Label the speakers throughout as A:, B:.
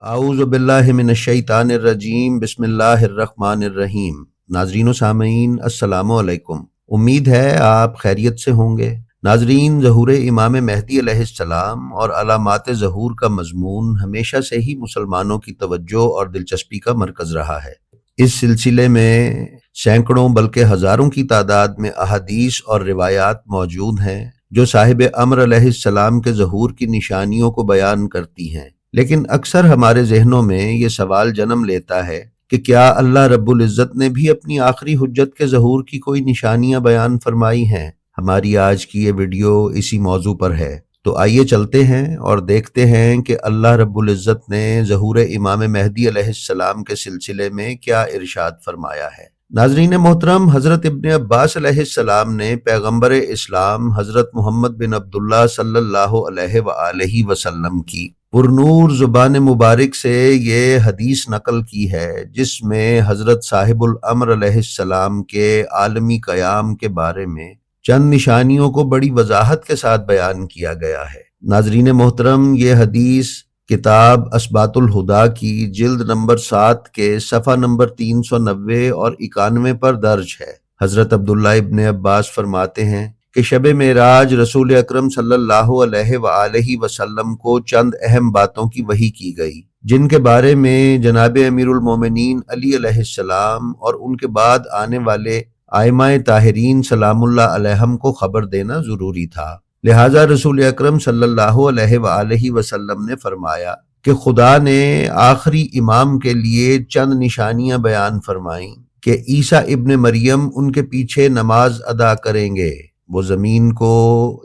A: اعوذ باللہ من الشیطان الرجیم بسم اللہ الرحمن الرحیم۔ ناظرین و سامعین السلام علیکم، امید ہے آپ خیریت سے ہوں گے۔ ناظرین، ظہور امام مہدی علیہ السلام اور علامات ظہور کا مضمون ہمیشہ سے ہی مسلمانوں کی توجہ اور دلچسپی کا مرکز رہا ہے۔ اس سلسلے میں سینکڑوں بلکہ ہزاروں کی تعداد میں احادیث اور روایات موجود ہیں جو صاحب امر علیہ السلام کے ظہور کی نشانیوں کو بیان کرتی ہیں، لیکن اکثر ہمارے ذہنوں میں یہ سوال جنم لیتا ہے کہ کیا اللہ رب العزت نے بھی اپنی آخری حجت کے ظہور کی کوئی نشانیاں بیان فرمائی ہیں؟ ہماری آج کی یہ ویڈیو اسی موضوع پر ہے، تو آئیے چلتے ہیں اور دیکھتے ہیں کہ اللہ رب العزت نے ظہور امام مہدی علیہ السلام کے سلسلے میں کیا ارشاد فرمایا ہے۔ ناظرین محترم، حضرت ابن عباس علیہ السلام نے پیغمبر اسلام حضرت محمد بن عبداللہ صلی اللہ علیہ وآلہ وسلم کی پرنور زبان مبارک سے یہ حدیث نقل کی ہے، جس میں حضرت صاحب الامر علیہ السلام کے عالمی قیام کے بارے میں چند نشانیوں کو بڑی وضاحت کے ساتھ بیان کیا گیا ہے۔ ناظرین محترم، یہ حدیث کتاب اثبات الہدا کی جلد نمبر 7 کے صفحہ نمبر 390 اور 91 پر درج ہے۔ حضرت عبداللہ ابن عباس فرماتے ہیں کہ شب معراج رسول اکرم صلی اللہ علیہ وآلہ وسلم کو چند اہم باتوں کی وحی کی گئی، جن کے بارے میں جناب امیر المومنین علی علیہ السلام اور ان کے بعد آنے والے ائمہ طاہرین سلام اللہ علیہم کو خبر دینا ضروری تھا۔ لہٰذا رسول اکرم صلی اللہ علیہ وآلہ وسلم نے فرمایا کہ خدا نے آخری امام کے لیے چند نشانیاں بیان فرمائیں کہ عیسیٰ ابن مریم ان کے پیچھے نماز ادا کریں گے، وہ زمین کو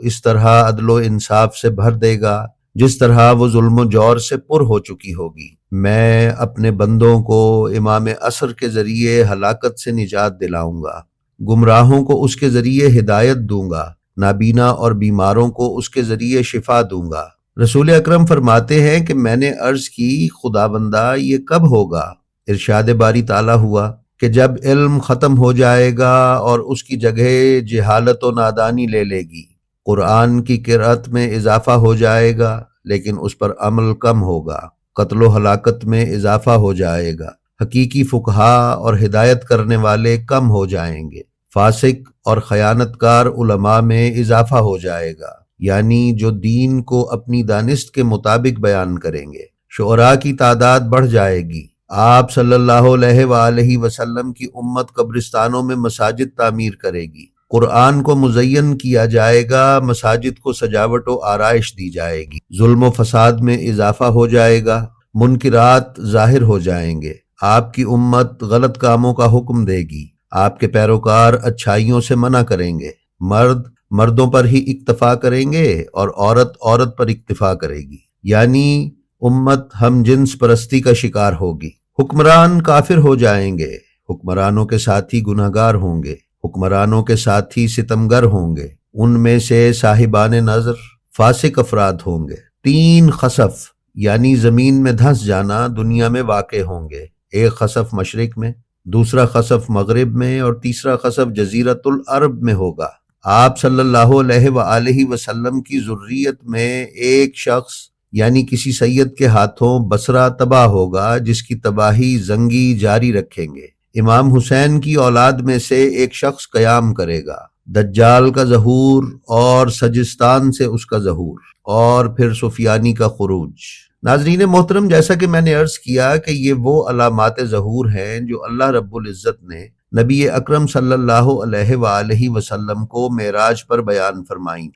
A: اس طرح عدل و انصاف سے بھر دے گا جس طرح وہ ظلم و جور سے پر ہو چکی ہوگی۔ میں اپنے بندوں کو امام عصر کے ذریعے ہلاکت سے نجات دلاؤں گا، گمراہوں کو اس کے ذریعے ہدایت دوں گا، نابینا اور بیماروں کو اس کے ذریعے شفا دوں گا۔ رسول اکرم فرماتے ہیں کہ میں نے عرض کی، خدا بندہ یہ کب ہوگا؟ ارشاد باری تعالیٰ ہوا کہ جب علم ختم ہو جائے گا اور اس کی جگہ جہالت و نادانی لے لے گی، قرآن کی قرأت میں اضافہ ہو جائے گا لیکن اس پر عمل کم ہوگا، قتل و ہلاکت میں اضافہ ہو جائے گا، حقیقی فقہا اور ہدایت کرنے والے کم ہو جائیں گے، فاسق اور خیانت کار علماء میں اضافہ ہو جائے گا، یعنی جو دین کو اپنی دانست کے مطابق بیان کریں گے۔ شعراء کی تعداد بڑھ جائے گی۔ آپ صلی اللہ علیہ وآلہ وسلم کی امت قبرستانوں میں مساجد تعمیر کرے گی، قرآن کو مزین کیا جائے گا، مساجد کو سجاوٹ و آرائش دی جائے گی، ظلم و فساد میں اضافہ ہو جائے گا، منکرات ظاہر ہو جائیں گے، آپ کی امت غلط کاموں کا حکم دے گی، آپ کے پیروکار اچھائیوں سے منع کریں گے، مرد مردوں پر ہی اکتفا کریں گے اور عورت عورت پر اکتفا کرے گی، یعنی امت ہم جنس پرستی کا شکار ہوگی۔ حکمران کافر ہو جائیں گے، حکمرانوں کے ساتھی گنہگار ہوں گے، حکمرانوں کے ساتھی ستمگر ہوں گے، ان میں سے صاحبان نظر فاسق افراد ہوں گے۔ 3 خسف یعنی زمین میں دھنس جانا دنیا میں واقع ہوں گے، ایک خسف مشرق میں، دوسرا خسف مغرب میں اور تیسرا خسف جزیرۃ العرب میں ہوگا۔ آپ صلی اللہ علیہ وآلہ وسلم کی ذریت میں ایک شخص یعنی کسی سید کے ہاتھوں بصرہ تباہ ہوگا، جس کی تباہی زنگی جاری رکھیں گے۔ امام حسین کی اولاد میں سے ایک شخص قیام کرے گا، دجال کا ظہور اور سجستان سے اس کا ظہور، اور پھر سفیانی کا خروج۔ ناظرین محترم، جیسا کہ میں نے عرض کیا کہ یہ وہ علامات ظہور ہیں جو اللہ رب العزت نے نبی اکرم صلی اللہ علیہ وآلہ وسلم کو معراج پر بیان فرمائیں۔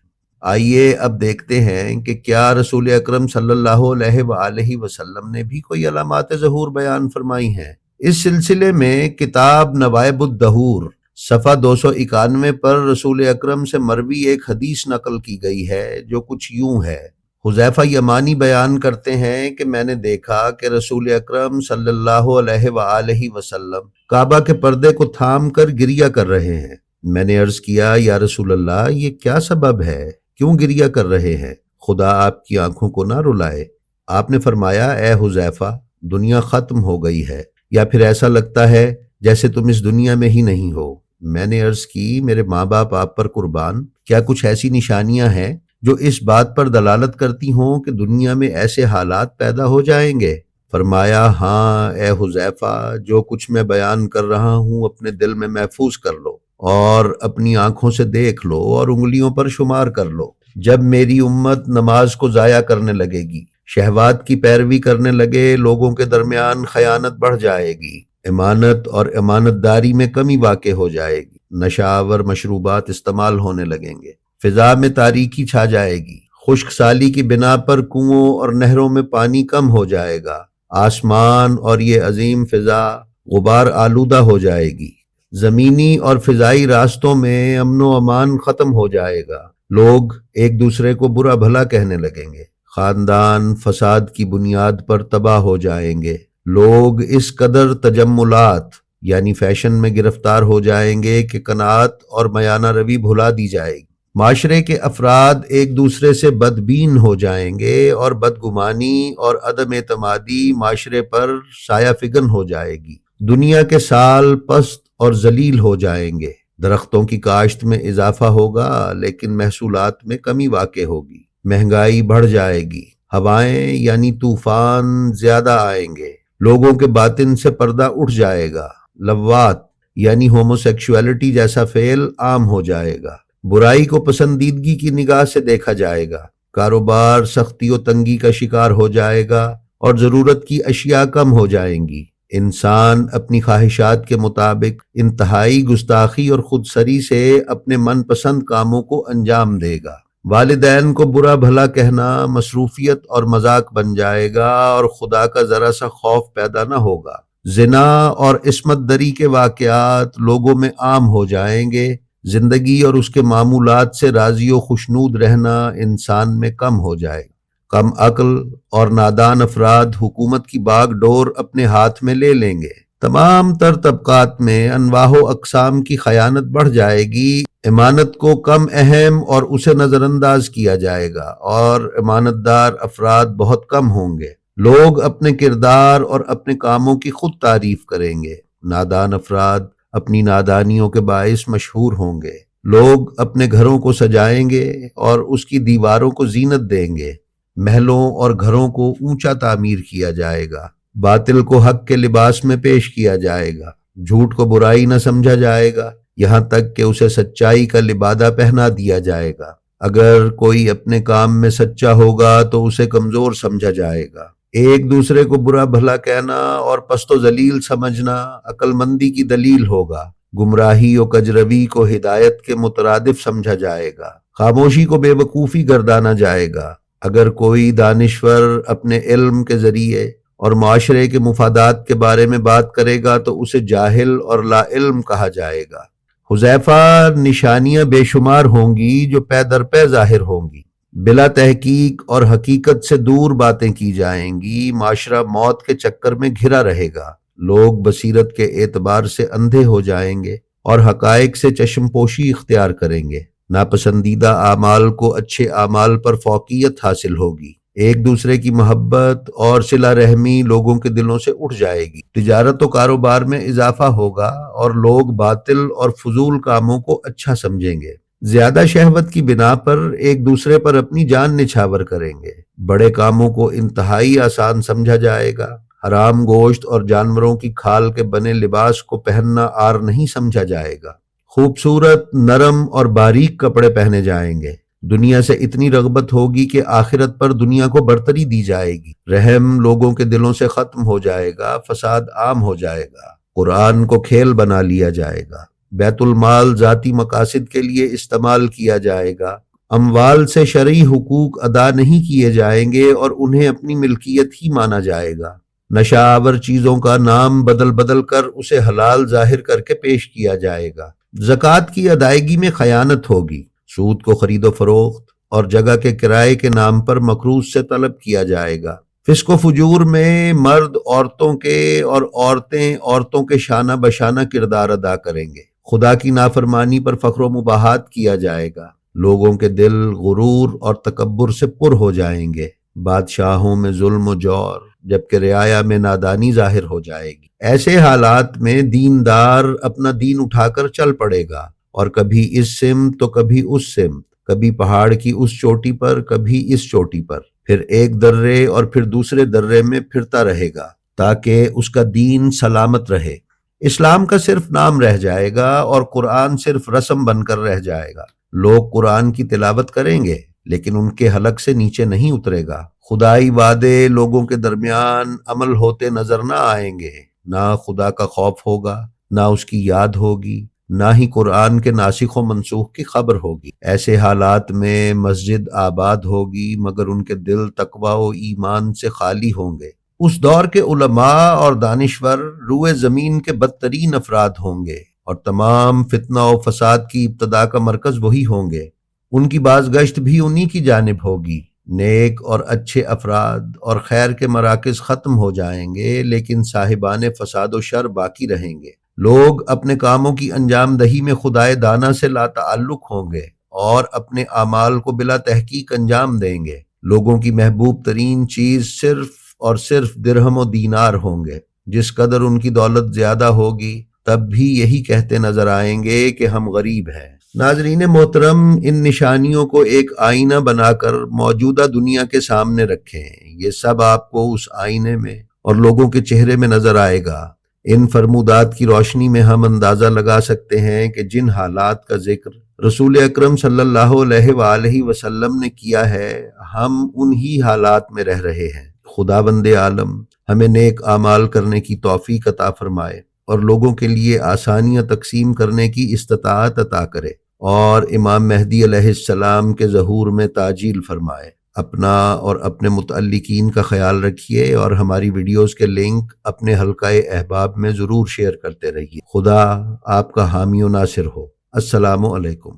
A: آئیے اب دیکھتے ہیں کہ کیا رسول اکرم صلی اللہ علیہ وآلہ وسلم نے بھی کوئی علامات ظہور بیان فرمائی ہیں۔ اس سلسلے میں کتاب نوائب الدہور صفحہ 291 پر رسول اکرم سے مروی ایک حدیث نقل کی گئی ہے جو کچھ یوں ہے۔ حذیفہ یمانی بیان کرتے ہیں کہ میں نے دیکھا کہ رسول اکرم صلی اللہ علیہ وآلہ وسلم کعبہ کے پردے کو تھام کر گریہ کر رہے ہیں۔ میں نے عرض کیا، یا رسول اللہ، یہ کیا سبب ہے؟ کیوں گریہ کر رہے ہیں؟ خدا آپ کی آنکھوں کو نہ رلائے۔ آپ نے فرمایا، اے حذیفہ، دنیا ختم ہو گئی ہے، یا پھر ایسا لگتا ہے جیسے تم اس دنیا میں ہی نہیں ہو۔ میں نے عرض کی، میرے ماں باپ آپ پر قربان، کیا کچھ ایسی نشانیاں ہیں جو اس بات پر دلالت کرتی ہوں کہ دنیا میں ایسے حالات پیدا ہو جائیں گے؟ فرمایا ہاں اے حذیفہ، جو کچھ میں بیان کر رہا ہوں اپنے دل میں محفوظ کر لو اور اپنی آنکھوں سے دیکھ لو اور انگلیوں پر شمار کر لو۔ جب میری امت نماز کو ضائع کرنے لگے گی، شہوات کی پیروی کرنے لگے، لوگوں کے درمیان خیانت بڑھ جائے گی، امانت اور امانت داری میں کمی واقع ہو جائے گی، نشہ آور مشروبات استعمال ہونے لگیں گے، فضا میں تاریکی چھا جائے گی، خشک سالی کی بنا پر کنووں اور نہروں میں پانی کم ہو جائے گا، آسمان اور یہ عظیم فضا غبار آلودہ ہو جائے گی، زمینی اور فضائی راستوں میں امن و امان ختم ہو جائے گا، لوگ ایک دوسرے کو برا بھلا کہنے لگیں گے، خاندان فساد کی بنیاد پر تباہ ہو جائیں گے، لوگ اس قدر تجملات یعنی فیشن میں گرفتار ہو جائیں گے کہ قناعت اور میانہ روی بھلا دی جائے گی، معاشرے کے افراد ایک دوسرے سے بدبین ہو جائیں گے اور بدگمانی اور عدم اعتمادی معاشرے پر سایہ فگن ہو جائے گی، دنیا کے سال پست اور ذلیل ہو جائیں گے، درختوں کی کاشت میں اضافہ ہوگا لیکن محصولات میں کمی واقع ہوگی، مہنگائی بڑھ جائے گی، ہوائیں یعنی طوفان زیادہ آئیں گے، لوگوں کے باطن سے پردہ اٹھ جائے گا، لواط یعنی ہوموسیکشولیٹی جیسا فعل عام ہو جائے گا، برائی کو پسندیدگی کی نگاہ سے دیکھا جائے گا، کاروبار سختی و تنگی کا شکار ہو جائے گا اور ضرورت کی اشیاء کم ہو جائیں گی، انسان اپنی خواہشات کے مطابق انتہائی گستاخی اور خودسری سے اپنے من پسند کاموں کو انجام دے گا، والدین کو برا بھلا کہنا مصروفیت اور مذاق بن جائے گا اور خدا کا ذرا سا خوف پیدا نہ ہوگا، زنا اور عصمت دری کے واقعات لوگوں میں عام ہو جائیں گے، زندگی اور اس کے معمولات سے راضی و خوشنود رہنا انسان میں کم ہو جائے گا، کم عقل اور نادان افراد حکومت کی باغ ڈور اپنے ہاتھ میں لے لیں گے، تمام تر طبقات میں انواع و اقسام کی خیانت بڑھ جائے گی، امانت کو کم اہم اور اسے نظر انداز کیا جائے گا اور امانت دار افراد بہت کم ہوں گے، لوگ اپنے کردار اور اپنے کاموں کی خود تعریف کریں گے، نادان افراد اپنی نادانیوں کے باعث مشہور ہوں گے، لوگ اپنے گھروں کو سجائیں گے اور اس کی دیواروں کو زینت دیں گے، محلوں اور گھروں کو اونچا تعمیر کیا جائے گا، باطل کو حق کے لباس میں پیش کیا جائے گا، جھوٹ کو برائی نہ سمجھا جائے گا، یہاں تک کہ اسے سچائی کا لبادہ پہنا دیا جائے گا، اگر کوئی اپنے کام میں سچا ہوگا تو اسے کمزور سمجھا جائے گا، ایک دوسرے کو برا بھلا کہنا اور پست و ذلیل سمجھنا عقل مندی کی دلیل ہوگا، گمراہی و کجروی کو ہدایت کے مترادف سمجھا جائے گا، خاموشی کو بے وقوفی گردانا جائے گا، اگر کوئی دانشور اپنے علم کے ذریعے اور معاشرے کے مفادات کے بارے میں بات کرے گا تو اسے جاہل اور لا علم کہا جائے گا، حذیفہ نشانیاں بے شمار ہوں گی جو پے در پے ظاہر ہوں گی، بلا تحقیق اور حقیقت سے دور باتیں کی جائیں گی، معاشرہ موت کے چکر میں گھرا رہے گا، لوگ بصیرت کے اعتبار سے اندھے ہو جائیں گے اور حقائق سے چشم پوشی اختیار کریں گے، ناپسندیدہ اعمال کو اچھے اعمال پر فوقیت حاصل ہوگی، ایک دوسرے کی محبت اور صلہ رحمی لوگوں کے دلوں سے اٹھ جائے گی، تجارت و کاروبار میں اضافہ ہوگا اور لوگ باطل اور فضول کاموں کو اچھا سمجھیں گے، زیادہ شہوت کی بنا پر ایک دوسرے پر اپنی جان نچھاور کریں گے، بڑے کاموں کو انتہائی آسان سمجھا جائے گا، حرام گوشت اور جانوروں کی کھال کے بنے لباس کو پہننا عار نہیں سمجھا جائے گا، خوبصورت نرم اور باریک کپڑے پہنے جائیں گے، دنیا سے اتنی رغبت ہوگی کہ آخرت پر دنیا کو برتری دی جائے گی، رحم لوگوں کے دلوں سے ختم ہو جائے گا، فساد عام ہو جائے گا، قرآن کو کھیل بنا لیا جائے گا، بیت المال ذاتی مقاصد کے لیے استعمال کیا جائے گا، اموال سے شرعی حقوق ادا نہیں کیے جائیں گے اور انہیں اپنی ملکیت ہی مانا جائے گا، نشہ آور چیزوں کا نام بدل بدل کر اسے حلال ظاہر کر کے پیش کیا جائے گا، زکوٰۃ کی ادائیگی میں خیانت ہوگی، سود کو خرید و فروخت اور جگہ کے کرائے کے نام پر مقروض سے طلب کیا جائے گا، فسق و فجور میں مرد عورتوں کے اور عورتیں عورتوں کے شانہ بشانہ کردار ادا کریں گے، خدا کی نافرمانی پر فخر و مباحات کیا جائے گا، لوگوں کے دل غرور اور تکبر سے پر ہو جائیں گے، بادشاہوں میں ظلم و جور جبکہ رعایا میں نادانی ظاہر ہو جائے گی، ایسے حالات میں دیندار اپنا دین اٹھا کر چل پڑے گا اور کبھی اس سمت تو کبھی اس سمت، کبھی پہاڑ کی اس چوٹی پر کبھی اس چوٹی پر، پھر ایک درے اور پھر دوسرے درے میں پھرتا رہے گا تاکہ اس کا دین سلامت رہے۔ اسلام کا صرف نام رہ جائے گا اور قرآن صرف رسم بن کر رہ جائے گا۔ لوگ قرآن کی تلاوت کریں گے لیکن ان کے حلق سے نیچے نہیں اترے گا۔ خدائی وعدے لوگوں کے درمیان عمل ہوتے نظر نہ آئیں گے، نہ خدا کا خوف ہوگا، نہ اس کی یاد ہوگی، نہ ہی قرآن کے ناسخ و منسوخ کی خبر ہوگی۔ ایسے حالات میں مسجد آباد ہوگی مگر ان کے دل تقوی و ایمان سے خالی ہوں گے۔ اس دور کے علماء اور دانشور روئے زمین کے بدترین افراد ہوں گے اور تمام فتنہ و فساد کی ابتدا کا مرکز وہی ہوں گے۔ ان کی بازگشت بھی انہی کی جانب ہوگی۔ نیک اور اچھے افراد اور خیر کے مراکز ختم ہو جائیں گے لیکن صاحبان فساد و شر باقی رہیں گے۔ لوگ اپنے کاموں کی انجام دہی میں خدائے دانا سے لا تعلق ہوں گے اور اپنے اعمال کو بلا تحقیق انجام دیں گے۔ لوگوں کی محبوب ترین چیز صرف اور صرف درہم و دینار ہوں گے۔ جس قدر ان کی دولت زیادہ ہوگی تب بھی یہی کہتے نظر آئیں گے کہ ہم غریب ہیں۔ ناظرین محترم، ان نشانیوں کو ایک آئینہ بنا کر موجودہ دنیا کے سامنے رکھیں۔ یہ سب آپ کو اس آئینے میں اور لوگوں کے چہرے میں نظر آئے گا۔ ان فرمودات کی روشنی میں ہم اندازہ لگا سکتے ہیں کہ جن حالات کا ذکر رسول اکرم صلی اللہ علیہ وآلہ وسلم نے کیا ہے، ہم انہی حالات میں رہ رہے ہیں۔ خداوند عالم ہمیں نیک اعمال کرنے کی توفیق عطا فرمائے اور لوگوں کے لیے آسانیاں تقسیم کرنے کی استطاعت عطا کرے اور امام مہدی علیہ السلام کے ظہور میں تعجیل فرمائے۔ اپنا اور اپنے متعلقین کا خیال رکھیے اور ہماری ویڈیوز کے لنک اپنے حلقہ احباب میں ضرور شیئر کرتے رہیے۔ خدا آپ کا حامی و ناصر ہو۔ السلام علیکم۔